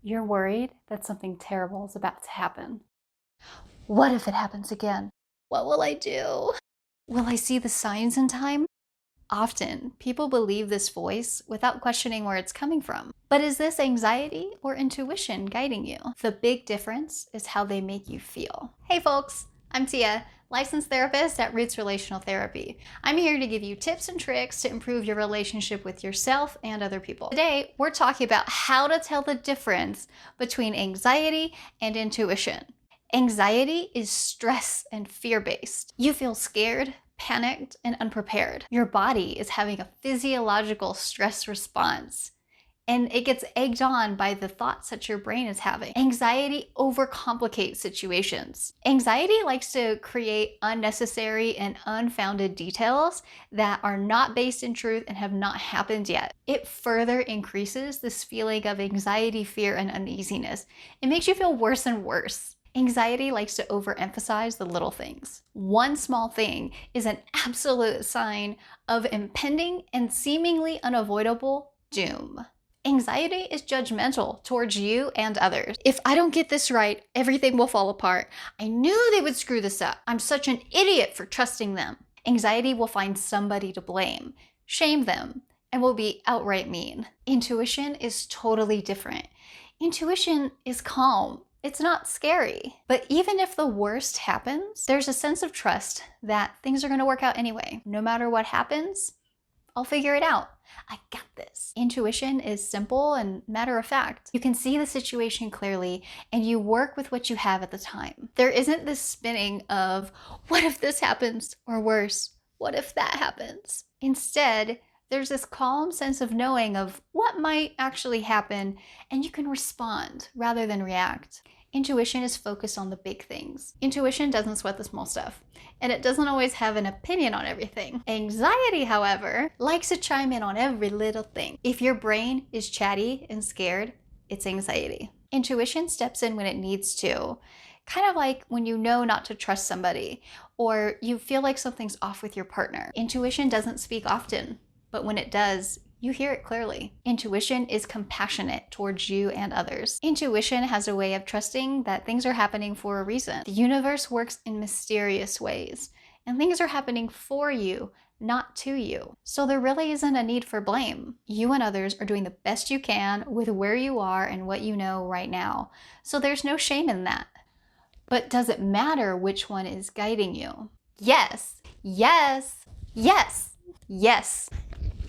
You're worried that something terrible is about to happen. What if it happens again? What will I do? Will I see the signs in time? Often, people believe this voice without questioning where it's coming from. But is this anxiety or intuition guiding you? The big difference is how they make you feel. Hey folks, I'm Tia, licensed therapist at Roots Relational Therapy. I'm here to give you tips and tricks to improve your relationship with yourself and other people. Today, we're talking about how to tell the difference between anxiety and intuition. Anxiety is stress and fear-based. You feel scared, panicked, and unprepared. Your body is having a physiological stress response, and it gets egged on by the thoughts that your brain is having. Anxiety overcomplicates situations. Anxiety likes to create unnecessary and unfounded details that are not based in truth and have not happened yet. It further increases this feeling of anxiety, fear, and uneasiness. It makes you feel worse and worse. Anxiety likes to overemphasize the little things. One small thing is an absolute sign of impending and seemingly unavoidable doom. Anxiety is judgmental towards you and others. If I don't get this right, everything will fall apart. I knew they would screw this up. I'm such an idiot for trusting them. Anxiety will find somebody to blame, shame them, and will be outright mean. Intuition is totally different. Intuition is calm. It's not scary. But even if the worst happens, there's a sense of trust that things are going to work out anyway. No matter what happens, I'll figure it out. I got this. Intuition is simple and matter of fact. You can see the situation clearly and you work with what you have at the time. There isn't this spinning of, what if this happens? Or worse, what if that happens? Instead, there's this calm sense of knowing of what might actually happen, and you can respond rather than react. Intuition is focused on the big things. Intuition doesn't sweat the small stuff, and it doesn't always have an opinion on everything. Anxiety, however, likes to chime in on every little thing. If your brain is chatty and scared, it's anxiety. Intuition steps in when it needs to. Kind of like when you know not to trust somebody, or you feel like something's off with your partner. Intuition doesn't speak often, but when it does, you hear it clearly. Intuition is compassionate towards you and others. Intuition has a way of trusting that things are happening for a reason. The universe works in mysterious ways, and things are happening for you, not to you. So there really isn't a need for blame. You and others are doing the best you can with where you are and what you know right now. So there's no shame in that. But does it matter which one is guiding you? Yes, yes, yes, yes.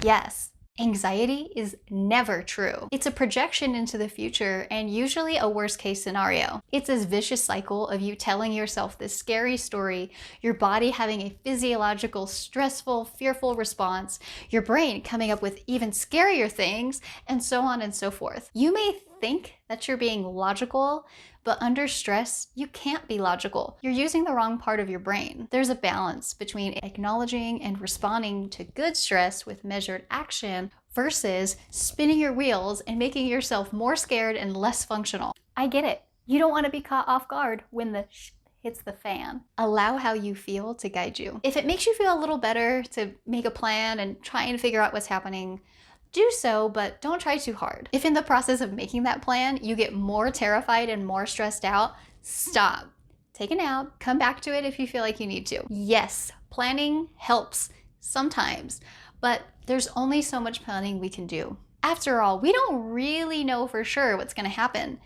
Yes, anxiety is never true. It's a projection into the future and usually a worst case scenario. It's this vicious cycle of you telling yourself this scary story, your body having a physiological, stressful, fearful response, your brain coming up with even scarier things, and so on and so forth. You may think that you're being logical, but under stress, you can't be logical. You're using the wrong part of your brain. There's a balance between acknowledging and responding to good stress with measured action versus spinning your wheels and making yourself more scared and less functional. I get it. You don't want to be caught off guard when the hits the fan. Allow how you feel to guide you. If it makes you feel a little better to make a plan and try and figure out what's happening, do so, but don't try too hard. If in the process of making that plan, you get more terrified and more stressed out, stop. Take a nap, come back to it if you feel like you need to. Yes, planning helps sometimes, but there's only so much planning we can do. After all, we don't really know for sure what's gonna happen.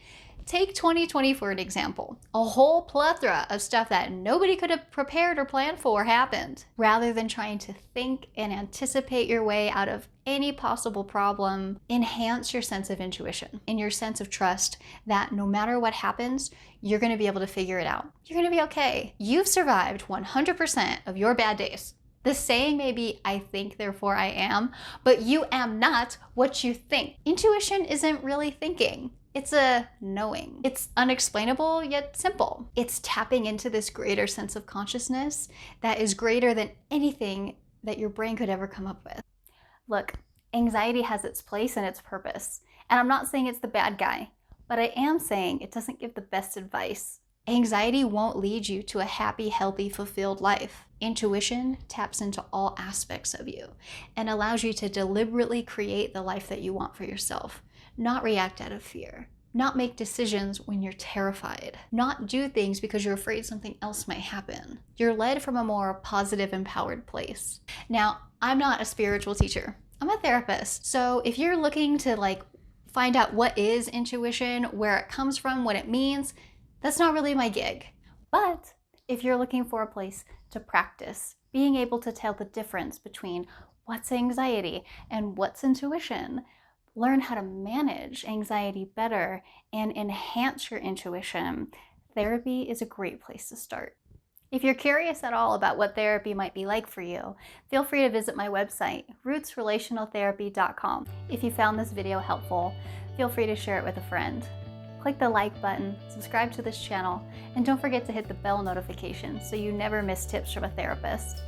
Take 2020 for an example. A whole plethora of stuff that nobody could have prepared or planned for happened. Rather than trying to think and anticipate your way out of any possible problem, enhance your sense of intuition and your sense of trust that no matter what happens, you're gonna be able to figure it out. You're gonna be okay. You've survived 100% of your bad days. The saying may be, I think, therefore I am, but you am not what you think. Intuition isn't really thinking. It's a knowing. It's unexplainable yet simple. It's tapping into this greater sense of consciousness that is greater than anything that your brain could ever come up with. Look, anxiety has its place and its purpose. And I'm not saying it's the bad guy, but I am saying it doesn't give the best advice. Anxiety won't lead you to a happy, healthy, fulfilled life. Intuition taps into all aspects of you and allows you to deliberately create the life that you want for yourself, not react out of fear. Not make decisions when you're terrified. Not do things because you're afraid something else might happen. You're led from a more positive, empowered place. Now, I'm not a spiritual teacher. I'm a therapist. So if you're looking to find out what is intuition, where it comes from, what it means, that's not really my gig. But if you're looking for a place to practice being able to tell the difference between what's anxiety and what's intuition, learn how to manage anxiety better and enhance your intuition, therapy is a great place to start. If you're curious at all about what therapy might be like for you, feel free to visit my website, rootsrelationaltherapy.com. If you found this video helpful, feel free to share it with a friend. Click the like button, subscribe to this channel, and don't forget to hit the bell notification so you never miss tips from a therapist.